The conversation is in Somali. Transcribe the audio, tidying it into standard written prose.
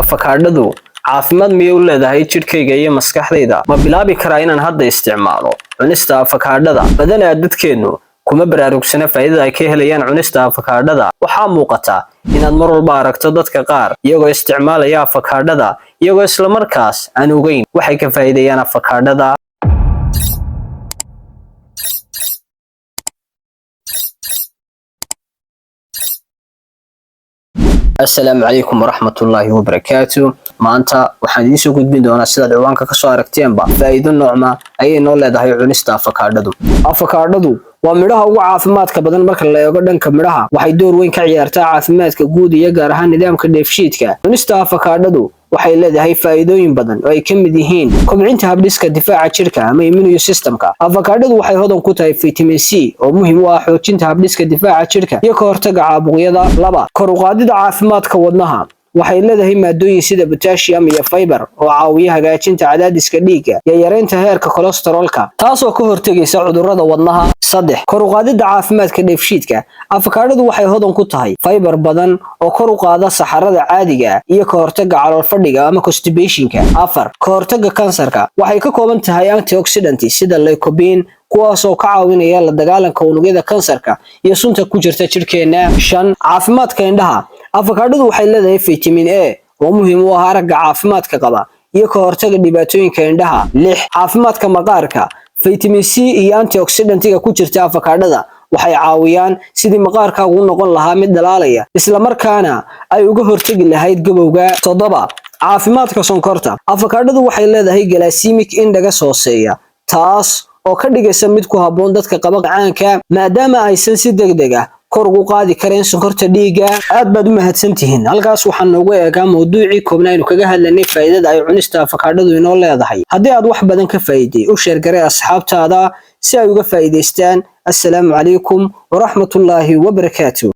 Avocado caafimaad miyuu leedahay jidhkayga iyo maskaxdayda ma bilaabi karaa inaan hadda isticmaalo cunista avocado badanaa dadkeenu kuma baraarugsana faa'iidada ay ka helayaan cunista avocado waxaa muuqata inaad mar walba aragto dadka qaar iyagoo isticmaalaya avocado iyagoo isla markaas aan ogeyn waxay ka faa'iideyaan avocado السلام عليكم ورحمة الله وبركاته maanta waxaan idin soo gudbin doonaa sida ciwaanka ka soo aragteenba faa'iido noocma ay noo leedahay cunista avocado waa midhaha ugu caafimaadka badan marka la eego dhanka midhaha waxay door weyn ka ciyaartaa caafimaadka guud iyo gaar ahaan nidaamka dheefshiidka cunista avocado waxay leedahay faa'iidooyin badan oo ay ka mid yihiin kobcinta habdhiska difaaca jirka ama immune systemka avocado waxay hodan ku tahay vitamin C oo muhiim u ah xoojinta habdhiska difaaca jirka iyo ka hortagga caabuqyada kor u qaadida caafimaadka wadnaha waxay leedahay maadooyin sida potassium iyo fiber oo caawiya hagaajinta cadaadiska dhiigga iyo yareynta heerka kolestaroolka taasoo ka hortagaysa cudurrada wadnaha kor u qaadida caafimaadka dheefshiidka avocado waxay hodan ku tahay fiber badan oo kor u qaada saxarada caadiga iyo ka hortagga calool fadhiga ama constipationka ka hortagga kansarka waxay ka kooban tahay antioxidants sida lycopene kuwaas oo ka caawinaya la dagaalanka unugyada kansarka iyo sunta ku jirta jirkeena caafimaadka indhaha avocado waxay leedahay vitamin A oo muhiim u ah aragga caafimaadka qaba iyo ka hortagga dhibaatooyinka indhaha caafimaadka maqaarka vitamin C iyo antioxidants ku jirta avocado waxay caawiyaan sidii maqaarkaagu u noqon lahaa mid dhalaalaya isla markaana ay uga hortagi lahayd gabowga caafimaadka sonkorta avocado waxay leedahay glycemic index hooseeya taas oo ka dhigaysa mid ku habboon dadka qaba macaanka maadaama aysan si degdeg ah kor ugu qaadi kareen sonkorta dhiigga aad baad u mahadsantihiin halkaas waxaan noogu eegaa mowduucii koobnaynu kaga hadlanay faa'iidada ay cunista avocado inoo leedahay haddii aad wax badan ka faa'iiday u sheer garee asxaabtaada si ay uga faa'iidaystaan assalaamu calaykum waraxmatullaahi wabarakaatuh